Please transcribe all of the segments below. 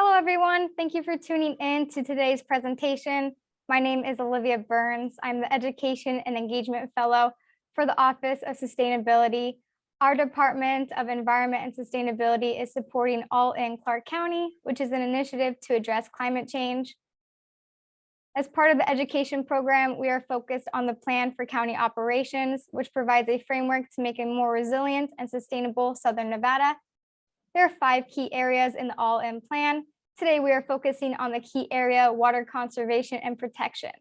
Hello, everyone. Thank you for tuning in to today's presentation. My name is Olivia Burns. I'm the Education and Engagement Fellow for the Office of Sustainability. Our Department of Environment and Sustainability is supporting All in Clark County, which is an initiative to address climate change. As part of the education program, we are focused on the Plan for County Operations, which provides a framework to make a more resilient and sustainable Southern Nevada. There are 5 key areas in the All-In Plan. Today, we are focusing on the key area, water conservation and protection.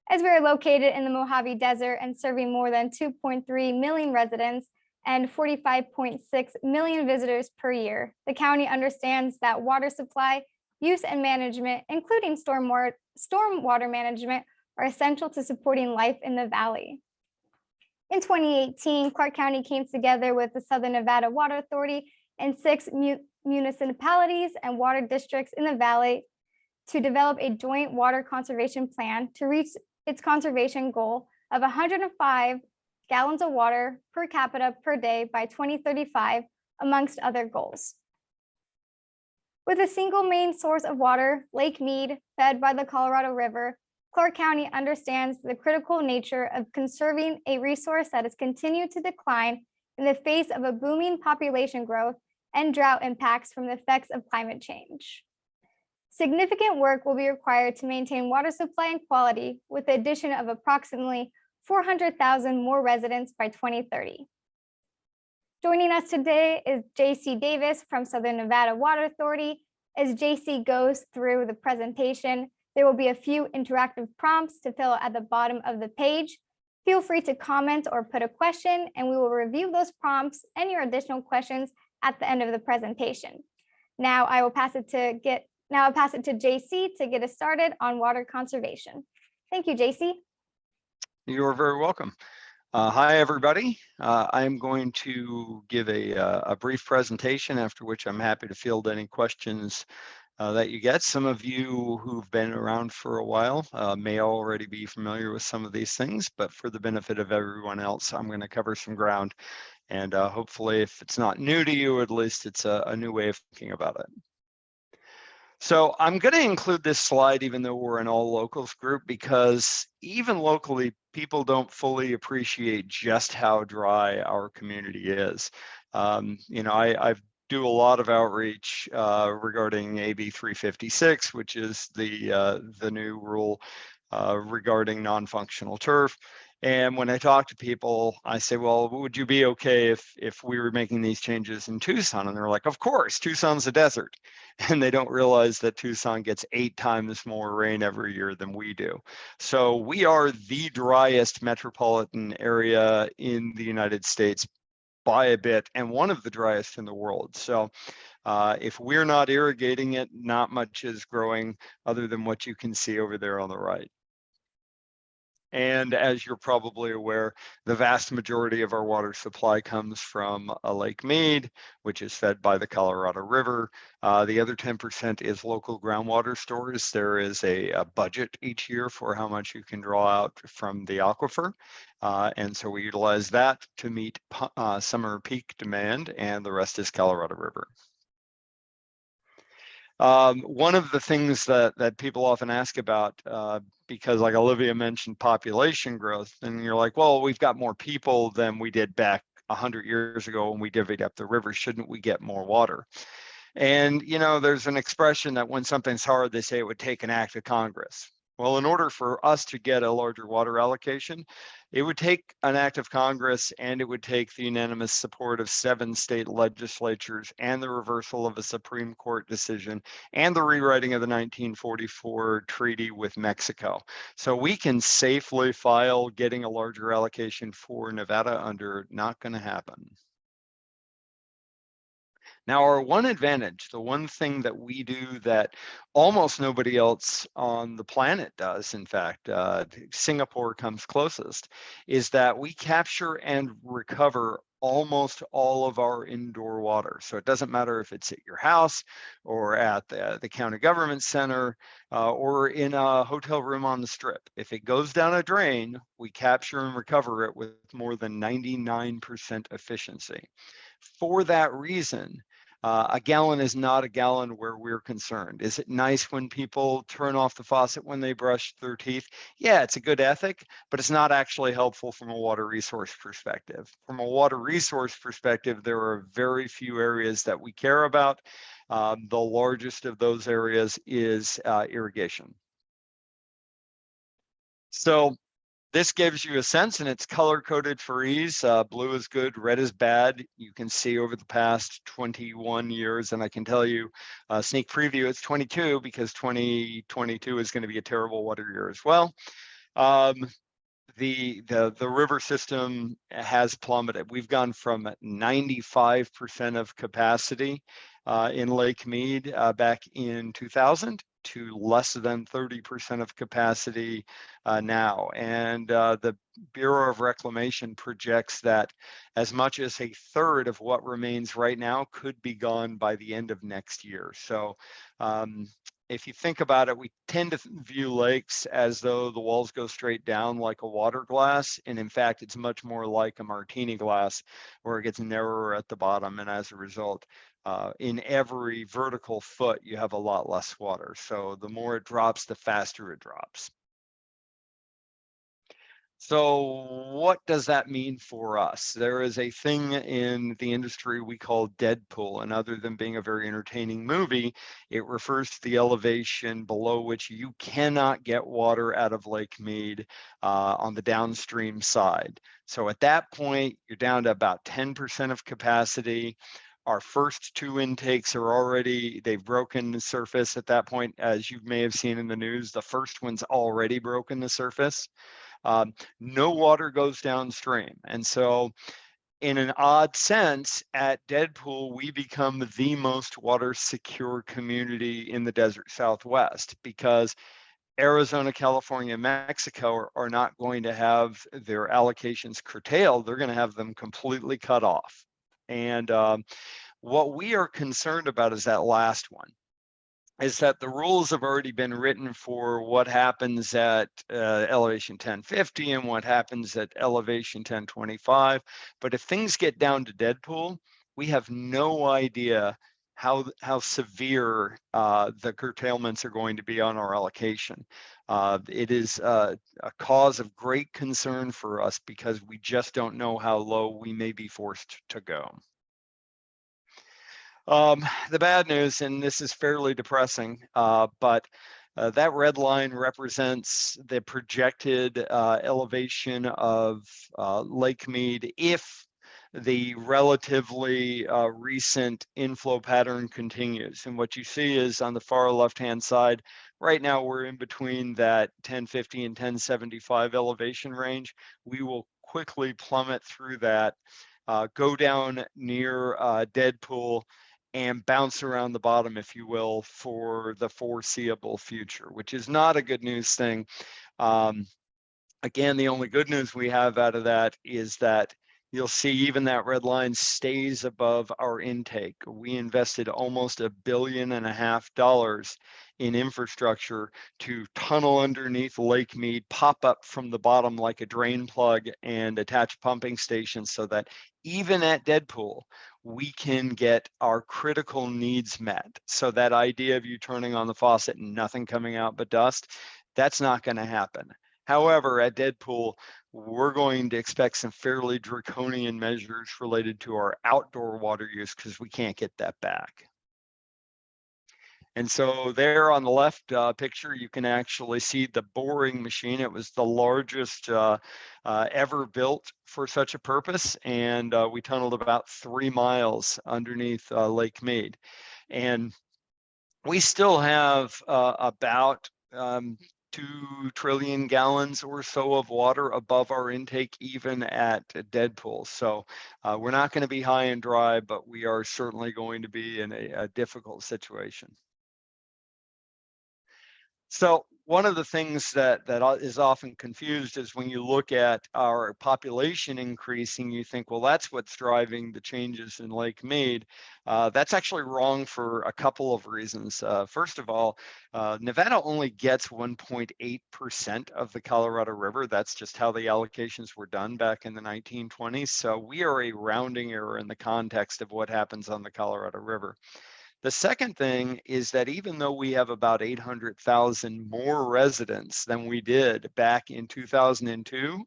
As we are located in the Mojave Desert and serving more than 2.3 million residents and 45.6 million visitors per year, the county understands that water supply, use and management, including stormwater management, are essential to supporting life in the valley. In 2018, Clark County came together with the Southern Nevada Water Authority and 6 municipalities and water districts in the valley to develop a joint water conservation plan to reach its conservation goal of 105 gallons of water per capita per day by 2035, amongst other goals. With a single main source of water, Lake Mead, fed by the Colorado River, Clark County understands the critical nature of conserving a resource that has continued to decline in the face of a booming population growth and drought impacts from the effects of climate change. Significant work will be required to maintain water supply and quality with the addition of approximately 400,000 more residents by 2030. Joining us today is JC Davis from Southern Nevada Water Authority. As JC goes through the presentation, there will be a few interactive prompts to fill at the bottom of the page. Feel free to comment or put a question, and we will review those prompts and your additional questions at the end of the presentation. Now I will pass it to JC to get us started on water conservation. Thank you, JC. You're very welcome. Hi, everybody. I'm going to give a brief presentation, after which I'm happy to field any questions that you get. Some of you who've been around for a while may already be familiar with some of these things, but for the benefit of everyone else, I'm going to cover some ground. And hopefully, if it's not new to you, at least it's a new way of thinking about it. So I'm going to include this slide, even though we're an all locals group, because even locally, people don't fully appreciate just how dry our community is. I do a lot of outreach regarding AB 356, which is the new rule regarding non-functional turf. And when I talk to people, I say, well, would you be okay if we were making these changes in Tucson? And they're like, of course, Tucson's a desert. And they don't realize that Tucson gets 8 times more rain every year than we do. So we are the driest metropolitan area in the United States by a bit, and one of the driest in the world. So if we're not irrigating it, not much is growing other than what you can see over there on the right. And as you're probably aware, the vast majority of our water supply comes from Lake Mead, which is fed by the Colorado River. The other 10% is local groundwater stores. There is a budget each year for how much you can draw out from the aquifer. And so we utilize that to meet summer peak demand, and the rest is Colorado River. One of the things that people often ask about, because like Olivia mentioned population growth, and you're like, well, we've got more people than we did back 100 years ago when we divvied up the river. Shouldn't we get more water? And, there's an expression that when something's hard, they say it would take an act of Congress. Well, in order for us to get a larger water allocation, it would take an act of Congress, and it would take the unanimous support of 7 state legislatures and the reversal of a Supreme Court decision and the rewriting of the 1944 treaty with Mexico. So we can safely file getting a larger allocation for Nevada under not going to happen. Now, our one advantage, the one thing that we do that almost nobody else on the planet does, in fact, Singapore comes closest, is that we capture and recover almost all of our indoor water. So it doesn't matter if it's at your house or at the county government center or in a hotel room on the strip. If it goes down a drain, we capture and recover it with more than 99% efficiency. For that reason, A gallon is not a gallon where we're concerned. Is it nice when people turn off the faucet when they brush their teeth? Yeah, it's a good ethic, but it's not actually helpful from a water resource perspective. From a water resource perspective, there are very few areas that we care about. The largest of those areas is irrigation. So this gives you a sense, and it's color coded for ease. Blue is good, red is bad. You can see over the past 21 years, and I can tell you, sneak preview, it's 22 because 2022 is going to be a terrible water year as well. The river system has plummeted. We've gone from 95% of capacity in Lake Mead back in 2000 to less than 30% of capacity now. And the Bureau of Reclamation projects that as much as a third of what remains right now could be gone by the end of next year. So if you think about it, we tend to view lakes as though the walls go straight down like a water glass. And in fact, it's much more like a martini glass where it gets narrower at the bottom. And as a result, in every vertical foot, you have a lot less water. So the more it drops, the faster it drops. So what does that mean for us? There is a thing in the industry we call Deadpool, and other than being a very entertaining movie, it refers to the elevation below which you cannot get water out of Lake Mead on the downstream side. So at that point, you're down to about 10% of capacity. Our first two intakes are already, they've broken the surface at that point. As you may have seen in the news, the first one's already broken the surface. No water goes downstream. And so in an odd sense, at Deadpool, we become the most water secure community in the desert Southwest because Arizona, California, Mexico are not going to have their allocations curtailed. They're going to have them completely cut off. And what we are concerned about is that last one. Is that the rules have already been written for what happens at elevation 1050 and what happens at elevation 1025. But if things get down to Deadpool, we have no idea how severe the curtailments are going to be on our allocation. It is a cause of great concern for us because we just don't know how low we may be forced to go. The bad news, and this is fairly depressing, but that red line represents the projected elevation of Lake Mead if the relatively recent inflow pattern continues. And what you see is on the far left-hand side, right now we're in between that 1050 and 1075 elevation range. We will quickly plummet through that, go down near Deadpool, and bounce around the bottom, if you will, for the foreseeable future, which is not a good news thing. Again, the only good news we have out of that is that you'll see even that red line stays above our intake. We invested almost $1.5 billion in infrastructure to tunnel underneath Lake Mead, pop up from the bottom like a drain plug, and attach pumping stations so that even at Deadpool, we can get our critical needs met. So that idea of you turning on the faucet and nothing coming out but dust, that's not going to happen. However, at Deadpool, we're going to expect some fairly draconian measures related to our outdoor water use because we can't get that back. And so there on the left picture, you can actually see the boring machine. It was the largest ever built for such a purpose. And we tunneled about 3 miles underneath Lake Mead. And we still have about 2 trillion gallons or so of water above our intake, even at Deadpool. So we're not going to be high and dry, but we are certainly going to be in a difficult situation. So one of the things that is often confused is when you look at our population increasing, you think, well, that's what's driving the changes in Lake Mead. That's actually wrong for a couple of reasons. First of all, Nevada only gets 1.8% of the Colorado River. That's just how the allocations were done back in the 1920s. So we are a rounding error in the context of what happens on the Colorado River. The second thing is that even though we have about 800,000 more residents than we did back in 2002,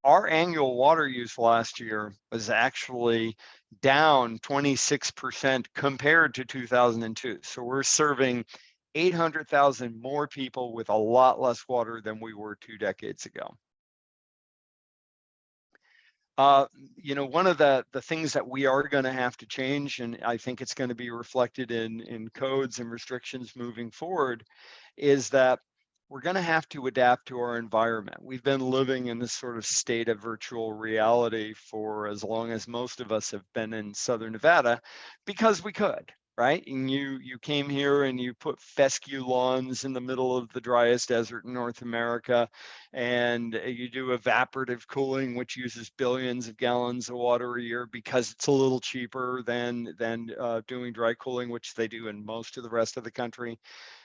our annual water use last year was actually down 26% compared to 2002. So we're serving 800,000 more people with a lot less water than we were 2 decades ago. One of the things that we are going to have to change, and I think it's going to be reflected in codes and restrictions moving forward, is that we're going to have to adapt to our environment. We've been living in this sort of state of virtual reality for as long as most of us have been in Southern Nevada because we could. Right? And you came here and you put fescue lawns in the middle of the driest desert in North America, and you do evaporative cooling, which uses billions of gallons of water a year because it's a little cheaper than doing dry cooling, which they do in most of the rest of the country.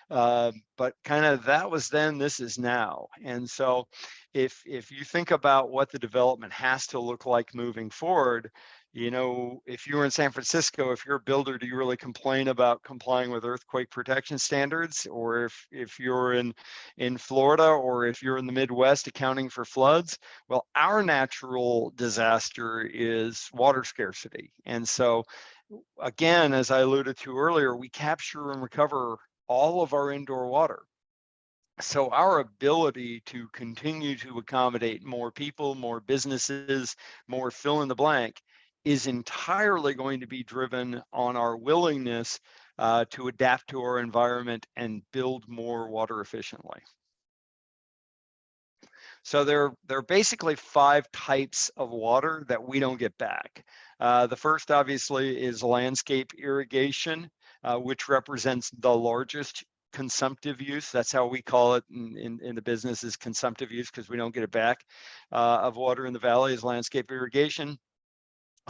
But kind of that was then, this is now. And so if you think about what the development has to look like moving forward, if you were in San Francisco, if you're a builder, do you really complain about complying with earthquake protection standards? Or if you're in Florida, or if you're in the Midwest accounting for floods? Well, our natural disaster is water scarcity. And so again, as I alluded to earlier, we capture and recover all of our indoor water. So our ability to continue to accommodate more people, more businesses, more fill in the blank is entirely going to be driven on our willingness to adapt to our environment and build more water efficiently. So there are basically 5 types of water that we don't get back. The first, obviously, is landscape irrigation, which represents the largest consumptive use. That's how we call it in the business, is consumptive use, because we don't get it back, of water in the valley, is landscape irrigation.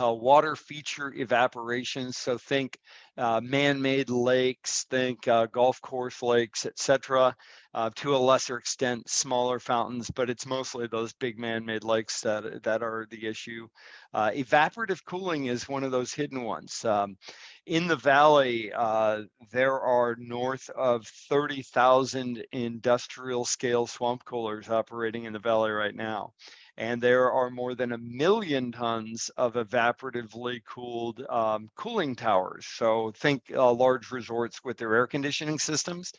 Water feature evaporation, so think man-made lakes, think golf course lakes, etc. To a lesser extent, smaller fountains, but it's mostly those big man-made lakes that are the issue. Evaporative cooling is one of those hidden ones. In the valley, there are north of 30,000 industrial scale swamp coolers operating in the valley right now. And there are more than 1 million tons of evaporatively cooled cooling towers. So think large resorts with their air conditioning systems.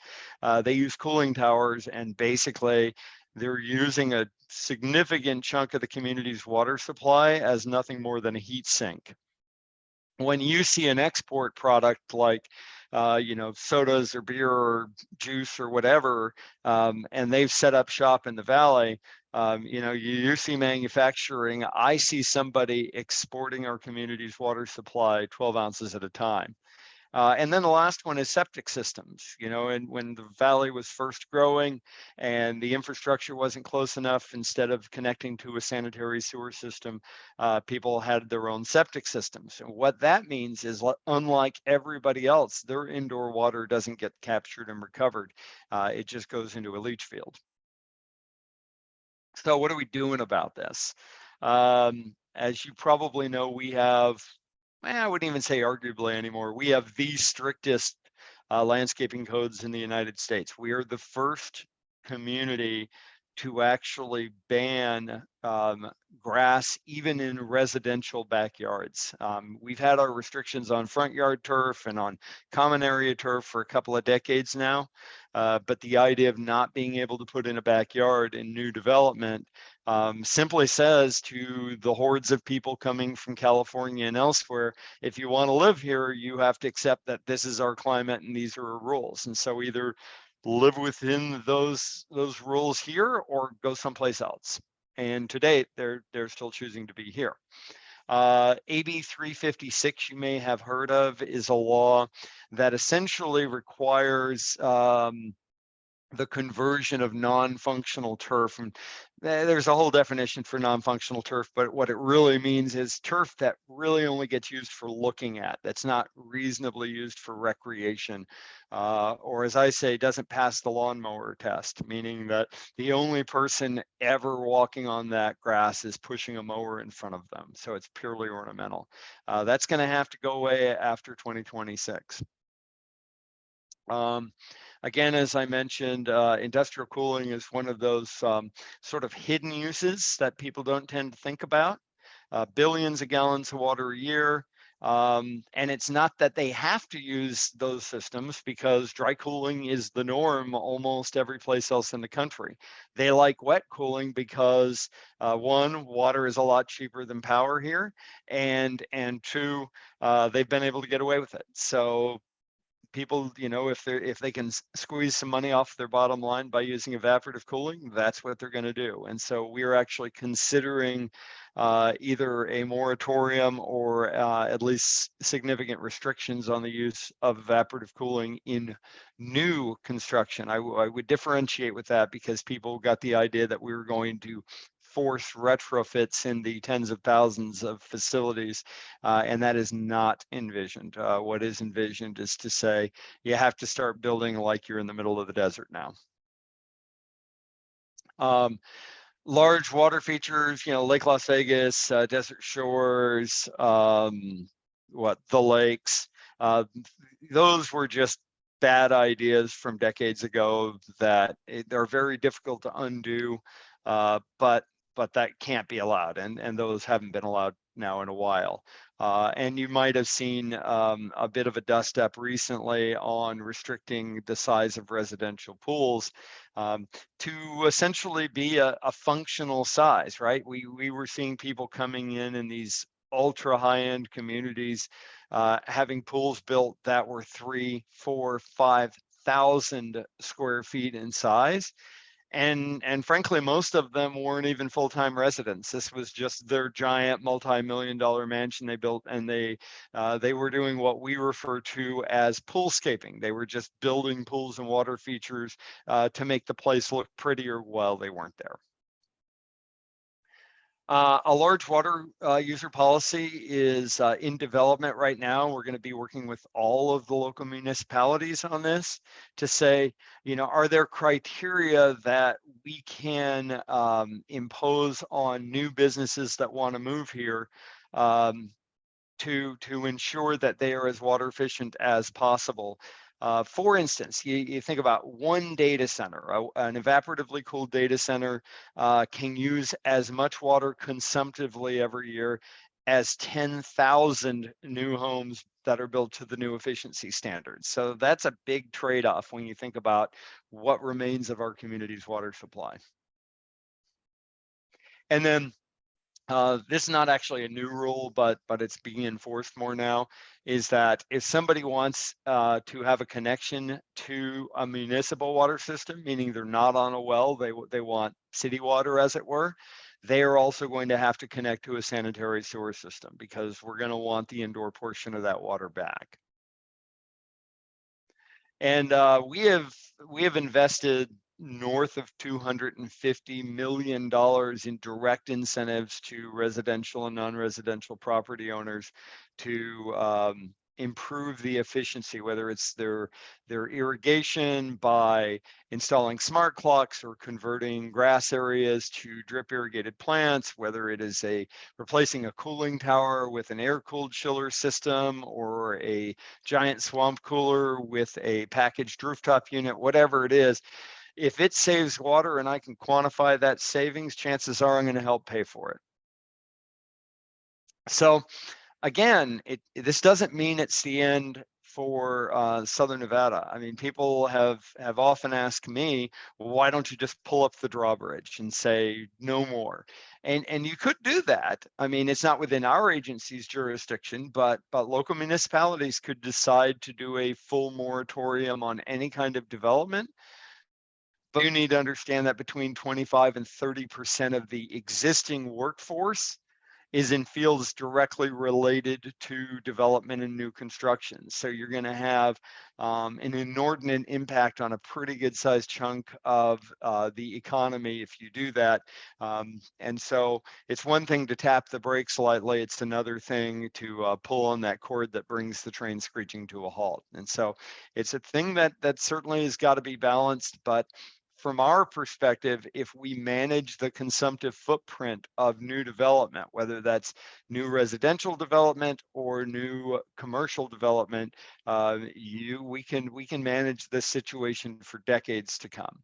They use cooling towers, and basically they're using a significant chunk of the community's water supply as nothing more than a heat sink. When you see an export product like sodas or beer or juice or whatever, and they've set up shop in the valley, you see manufacturing. I see somebody exporting our community's water supply 12 ounces at a time. And then the last one is septic systems. And when the valley was first growing and the infrastructure wasn't close enough, instead of connecting to a sanitary sewer system, people had their own septic systems. And what that means is, unlike everybody else, their indoor water doesn't get captured and recovered. It just goes into a leach field. So what are we doing about this? As you probably know, we have, I wouldn't even say arguably anymore, we have the strictest landscaping codes in the United States. We are the first community to actually ban grass even in residential backyards. We've had our restrictions on front yard turf and on common area turf for a couple of decades now, but the idea of not being able to put in a backyard in new development simply says to the hordes of people coming from California and elsewhere, if you want to live here, you have to accept that this is our climate and these are our rules. And so either live within those rules here or go someplace else. And to date, they're still choosing to be here. AB 356, you may have heard of, is a law that essentially requires the conversion of non-functional turf. And there's a whole definition for non-functional turf, but what it really means is turf that really only gets used for looking at, that's not reasonably used for recreation, or as I say, doesn't pass the lawnmower test, meaning that the only person ever walking on that grass is pushing a mower in front of them. So it's purely ornamental. That's going to have to go away after 2026. Again, as I mentioned, industrial cooling is one of those sort of hidden uses that people don't tend to think about. Billions of gallons of water a year. And it's not that they have to use those systems, because dry cooling is the norm almost every place else in the country. They like wet cooling because one, water is a lot cheaper than power here, and two, they've been able to get away with it. So people, if they can squeeze some money off their bottom line by using evaporative cooling, that's what they're going to do. And so we're actually considering either a moratorium or at least significant restrictions on the use of evaporative cooling in new construction. I would differentiate with that, because people got the idea that we were going to force retrofits in the tens of thousands of facilities, and that is not envisioned. What is envisioned is to say you have to start building like you're in the middle of the desert now. Large water features, Lake Las Vegas, Desert Shores, the lakes. Those were just bad ideas from decades ago that they're very difficult to undo, but that can't be allowed, and those haven't been allowed now in a while. And you might have seen a bit of a dust up recently on restricting the size of residential pools to essentially be a functional size, right? We were seeing people coming in these ultra high-end communities having pools built that were 3, 4, 5,000 square feet in size. And frankly, most of them weren't even full-time residents. This was just their giant multi-million-dollar mansion they built, and they were doing what we refer to as poolscaping. They were just building pools and water features to make the place look prettier while they weren't there. A large water user policy is in development right now. We're going to be working with all of the local municipalities on this to say, are there criteria that we can impose on new businesses that want to move here to ensure that they are as water efficient as possible. For instance, you think about one data center, an evaporatively cooled data center can use as much water consumptively every year as 10,000 new homes that are built to the new efficiency standards. So that's a big trade-off when you think about what remains of our community's water supply. And then this is not actually a new rule, but it's being enforced more now, is that if somebody wants to have a connection to a municipal water system, meaning they're not on a well, they want city water, as it were, they are also going to have to connect to a sanitary sewer system, because we're going to want the indoor portion of that water back. And we have invested north of $250 million in direct incentives to residential and non-residential property owners to improve the efficiency, whether it's their irrigation by installing smart clocks or converting grass areas to drip irrigated plants, whether it is replacing a cooling tower with an air-cooled chiller system, or a giant swamp cooler with a packaged rooftop unit, whatever it is. If it saves water and I can quantify that savings, chances are I'm going to help pay for it. So again, this doesn't mean it's the end for Southern Nevada. I mean, people have often asked me, why don't you just pull up the drawbridge and say no more? And you could do that. I mean, it's not within our agency's jurisdiction, but local municipalities could decide to do a full moratorium on any kind of development. But you need to understand that between 25 and 30% of the existing workforce is in fields directly related to development and new construction. So you're going to have an inordinate impact on a pretty good sized chunk of the economy if you do that. And so it's one thing to tap the brakes lightly. It's another thing to pull on that cord that brings the train screeching to a halt. And so it's a thing that certainly has got to be balanced. But from our perspective, if we manage the consumptive footprint of new development, whether that's new residential development or new commercial development, we can manage this situation for decades to come.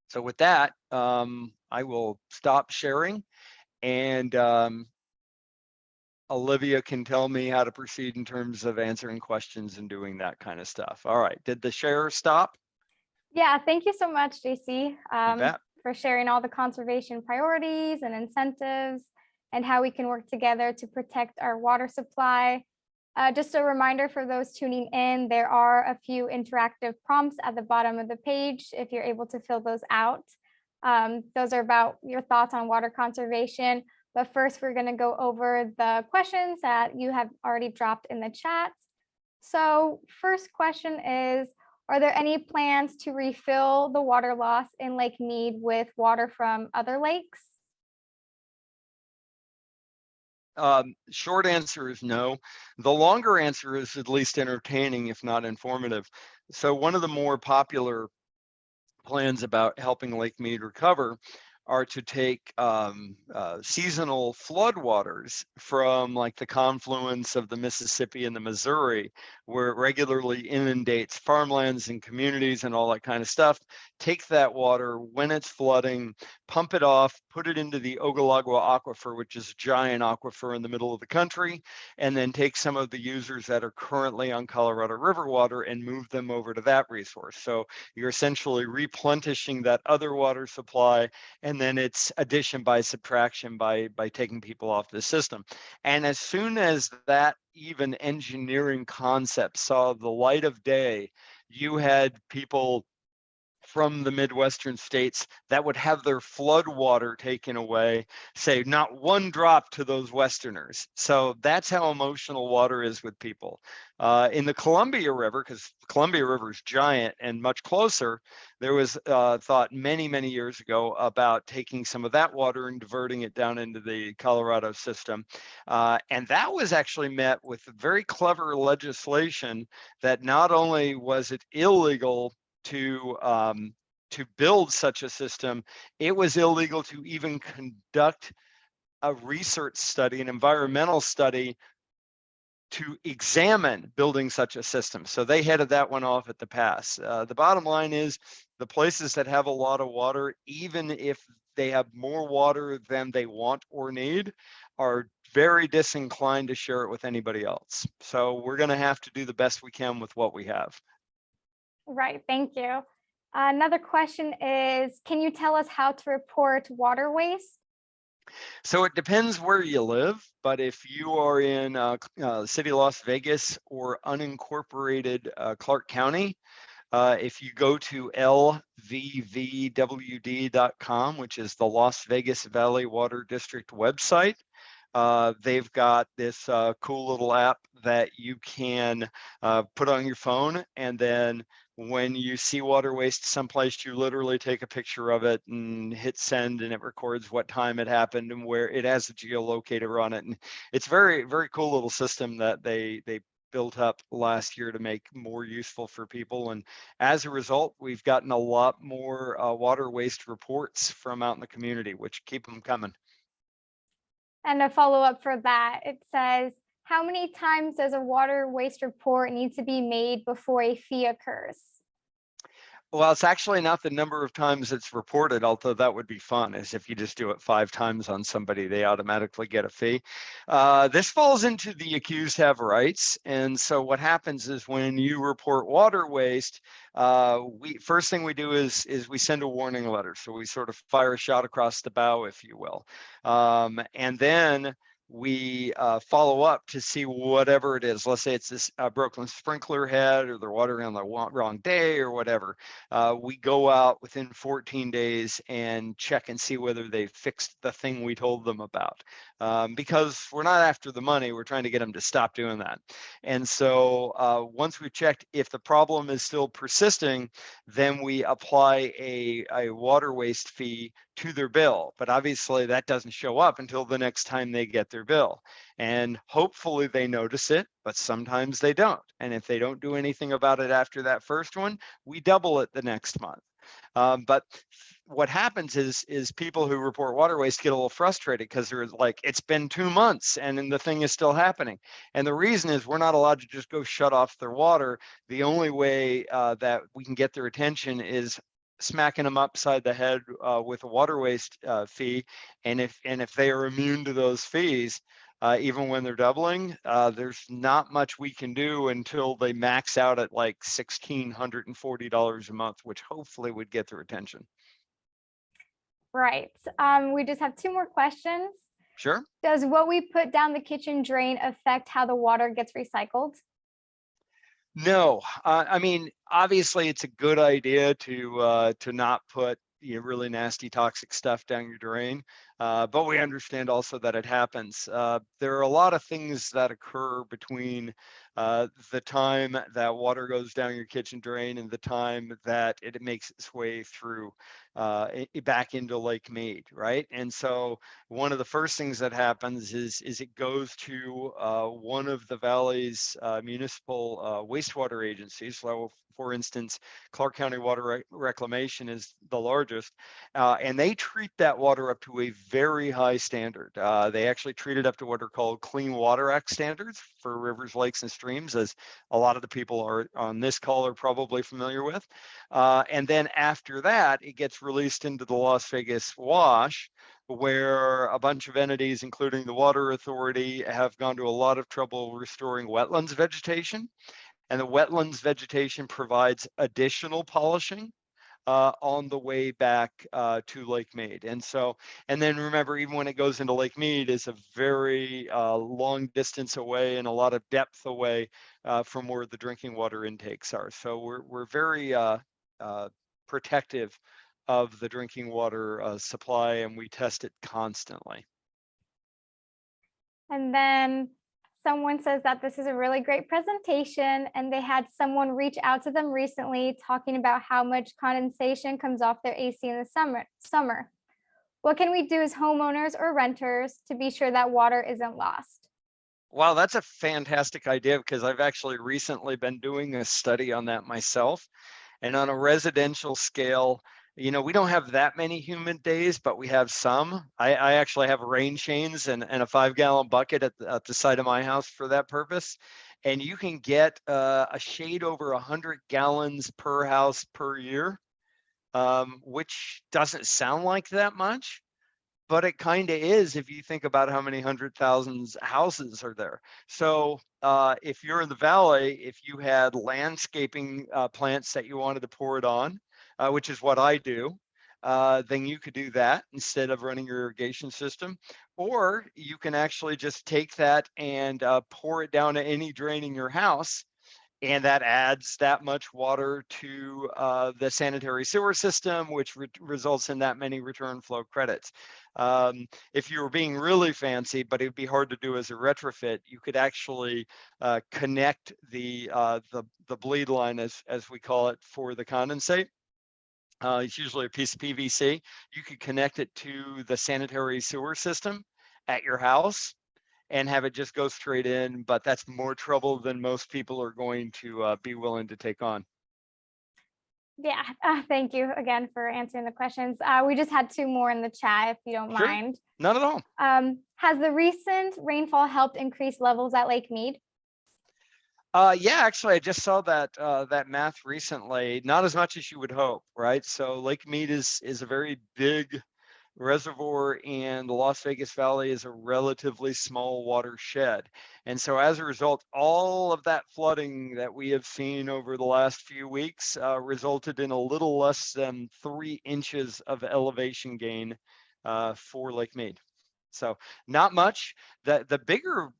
So with that, I will stop sharing, and Olivia can tell me how to proceed in terms of answering questions and doing that kind of stuff. All right, did the share stop? Yeah, thank you so much, JC, You bet. for sharing all the conservation priorities and incentives and how we can work together to protect our water supply. Just a reminder for those tuning in, there are a few interactive prompts at the bottom of the page if you're able to fill those out. Those are about your thoughts on water conservation. But first, we're going to go over the questions that you have already dropped in the chat. So first question is, are there any plans to refill the water loss in Lake Mead with water from other lakes? Short answer is no. The longer answer is at least entertaining, if not informative. So one of the more popular plans about helping Lake Mead recover are to take seasonal floodwaters from like the confluence of the Mississippi and the Missouri, where it regularly inundates farmlands and communities and all that kind of stuff. Take that water when it's flooding, pump it off, put it into the Ogallagua Aquifer, which is a giant aquifer in the middle of the country, and then take some of the users that are currently on Colorado River water and move them over to that resource. So you're essentially replenishing that other water supply, and then it's addition by subtraction by taking people off the system. And as soon as that even engineering concept saw the light of day, you had people from the Midwestern states that would have their flood water taken away, say not one drop to those Westerners. So that's how emotional water is with people. In the Columbia River, because Columbia River is giant and much closer, there was thought many, many years ago about taking some of that water and diverting it down into the Colorado system. And that was actually met with very clever legislation that not only was it illegal to build such a system, it was illegal to even conduct a research study, an environmental study to examine building such a system. So they headed that one off at the pass. The bottom line is the places that have a lot of water, even if they have more water than they want or need, are very disinclined to share it with anybody else. So we're going to have to do the best we can with what we have. Right, thank you. Another question is, can you tell us how to report water waste? So it depends where you live, but if you are in city of Las Vegas or unincorporated Clark County, if you go to lvvwd.com, which is the Las Vegas Valley Water District website, they've got this cool little app that you can put on your phone, and then when you see water waste someplace, you literally take a picture of it and hit send, and it records what time it happened and where it has a geolocator on it. And it's very, very cool little system that they built up last year to make more useful for people. And as a result, we've gotten a lot more water waste reports from out in the community, which keep them coming. And a follow-up for that, it says, how many times does a water waste report need to be made before a fee occurs? Well, it's actually not the number of times it's reported, although that would be fun, is if you just do it 5 times on somebody, they automatically get a fee. This falls into the accused have rights. And so what happens is when you report water waste, first thing we do is we send a warning letter. So we sort of fire a shot across the bow, if you will. And then we follow up to see whatever it is. Let's say it's this broken sprinkler head, or they're watering on the wrong day or whatever. We go out within 14 days and check and see whether they fixed the thing we told them about. Because we're not after the money, we're trying to get them to stop doing that. And so once we've checked, if the problem is still persisting, then we apply a water waste fee to their bill. But obviously that doesn't show up until the next time they get their bill. And hopefully they notice it, but sometimes they don't. And if they don't do anything about it after that first one, we double it the next month. But what happens is people who report water waste get a little frustrated because they're like, it's been 2 months and then the thing is still happening. And the reason is we're not allowed to just go shut off their water. The only way that we can get their attention is smacking them upside the head with a water waste fee. And if they are immune to those fees, even when they're doubling, there's not much we can do until they max out at like $1,640 a month, which hopefully would get their attention. Right. We just have 2 more questions. Sure. Does what we put down the kitchen drain affect how the water gets recycled? No, I mean, obviously it's a good idea to not put really nasty toxic stuff down your drain, but we understand also that it happens. There are a lot of things that occur between the time that water goes down your kitchen drain and the time that it makes its way through back into Lake Mead, right? And so one of the first things that happens is it goes to one of the valley's municipal wastewater agencies. So for instance, Clark County Water Reclamation is the largest, and they treat that water up to a very high standard. They actually treat it up to what are called Clean Water Act standards for rivers, lakes, and streams, as a lot of the people are on this call are probably familiar with. And then after that, it gets released into the Las Vegas wash, where a bunch of entities, including the Water Authority, have gone to a lot of trouble restoring wetlands vegetation. And the wetlands vegetation provides additional polishing on the way back to Lake Mead. And so, and then remember, even when it goes into Lake Mead, is a very long distance away and a lot of depth away from where the drinking water intakes are. So we're very protective of the drinking water supply, and we test it constantly. And then someone says that this is a really great presentation, and they had someone reach out to them recently talking about how much condensation comes off their AC in the summer. What can we do as homeowners or renters to be sure that water isn't lost? Wow, that's a fantastic idea, because I've actually recently been doing a study on that myself. And on a residential scale, we don't have that many humid days, but we have some. I actually have rain chains and a 5-gallon bucket at the side of my house for that purpose. And you can get a shade over 100 gallons per house per year, which doesn't sound like that much, but it kind of is if you think about how many 100,000 houses are there. So if you're in the valley, if you had landscaping plants that you wanted to pour it on, which is what I do, then you could do that instead of running your irrigation system. Or you can actually just take that and pour it down to any drain in your house, and that adds that much water to the sanitary sewer system, which results in that many return flow credits. If you were being really fancy, but it would be hard to do as a retrofit, you could actually connect the bleed line, as we call it, for the condensate. It's usually a piece of PVC. You could connect it to the sanitary sewer system at your house and have it just go straight in, but that's more trouble than most people are going to be willing to take on. Yeah, thank you again for answering the questions. We just had 2 more in the chat, if you don't Sure. mind. Not at all. Has the recent rainfall helped increase levels at Lake Mead? Yeah, actually, I just saw that math recently. Not as much as you would hope, right? So Lake Mead is a very big reservoir, and the Las Vegas Valley is a relatively small watershed. And so as a result, all of that flooding that we have seen over the last few weeks resulted in a little less than 3 inches of elevation gain for Lake Mead. So not much. The bigger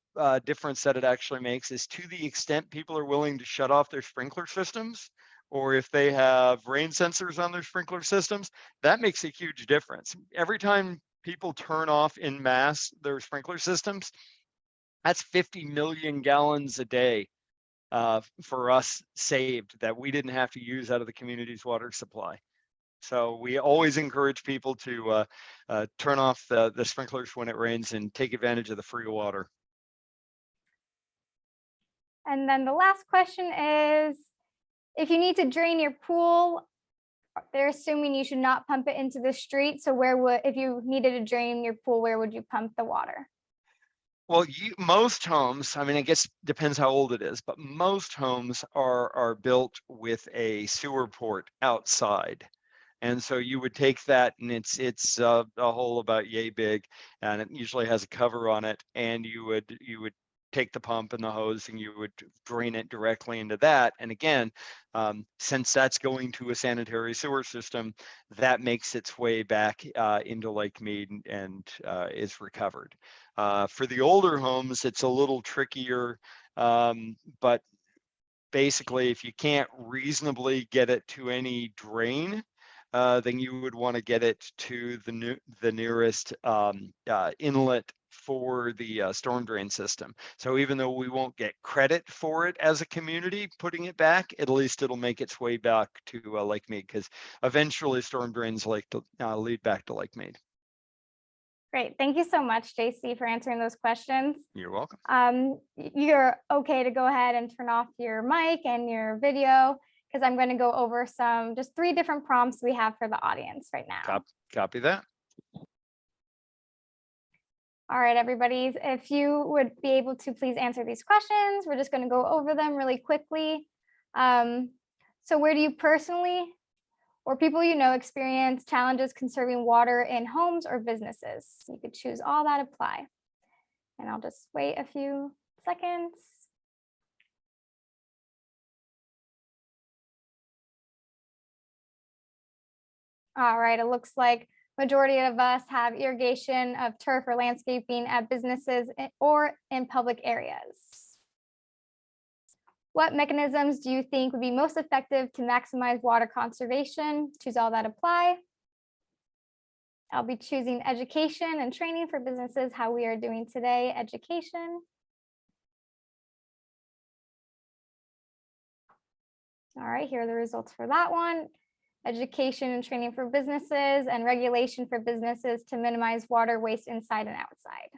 difference that it actually makes is to the extent people are willing to shut off their sprinkler systems, or if they have rain sensors on their sprinkler systems, that makes a huge difference. Every time people turn off en masse their sprinkler systems, that's 50 million gallons a day for us saved that we didn't have to use out of the community's water supply. So we always encourage people to turn off the sprinklers when it rains and take advantage of the free water. And then the last question is, if you need to drain your pool, they're assuming you should not pump it into the street. So if you needed to drain your pool, where would you pump the water? Well, most homes, I mean, I guess depends how old it is, but most homes are built with a sewer port outside. And so you would take that, and it's a hole about yay big, and it usually has a cover on it, and you would take the pump and the hose and you would drain it directly into that. And again, since that's going to a sanitary sewer system, that makes its way back into Lake Mead and is recovered. For the older homes, it's a little trickier, but basically if you can't reasonably get it to any drain, then you would want to get it to the nearest inlet for the storm drain system. So even though we won't get credit for it as a community putting it back, at least it'll make its way back to Lake Mead, because eventually storm drains lead back to Lake Mead. Great. Thank you so much, JC, for answering those questions. You're welcome. You're okay to go ahead and turn off your mic and your video, because I'm going to go over just 3 different prompts we have for the audience right now. Copy that. All right, everybody, if you would be able to please answer these questions, we're just going to go over them really quickly. So where do you personally or people you know experience challenges conserving water in homes or businesses? You could choose all that apply. And I'll just wait a few seconds. All right, it looks like majority of us have irrigation of turf or landscaping at businesses or in public areas. What mechanisms do you think would be most effective to maximize water conservation? Choose all that apply. I'll be choosing education and training for businesses, how we are doing today, education. All right, here are the results for that one. Education and training for businesses and regulation for businesses to minimize water waste inside and outside.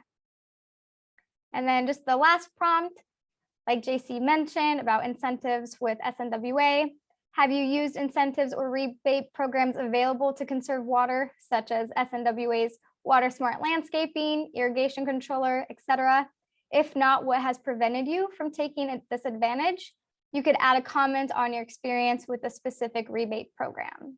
And then just the last prompt, like JC mentioned about incentives with SNWA, have you used incentives or rebate programs available to conserve water, such as SNWA's Water Smart Landscaping, Irrigation Controller, etc.? If not, what has prevented you from taking this advantage? You could add a comment on your experience with a specific rebate program.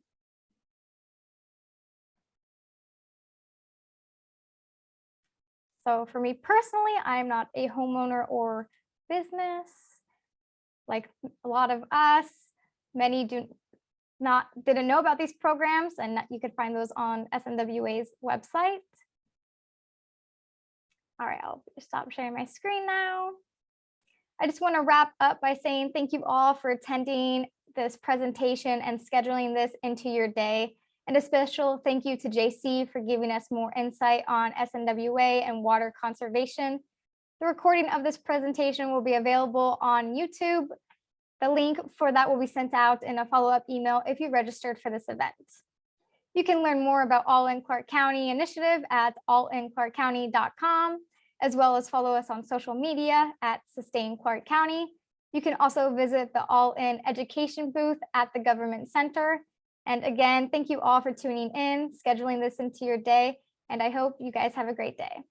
So for me personally, I'm not a homeowner or business. Like a lot of us, many didn't know about these programs, and you could find those on SNWA's website. All right, I'll stop sharing my screen now. I just want to wrap up by saying thank you all for attending this presentation and scheduling this into your day. And a special thank you to JC for giving us more insight on SNWA and water conservation. The recording of this presentation will be available on YouTube. The link for that will be sent out in a follow-up email if you registered for this event. You can learn more about All in Clark County initiative at allinclarkcounty.com, as well as follow us on social media at Sustain Clark County. You can also visit the All In Education booth at the Government Center. And again, thank you all for tuning in, scheduling this into your day, and I hope you guys have a great day.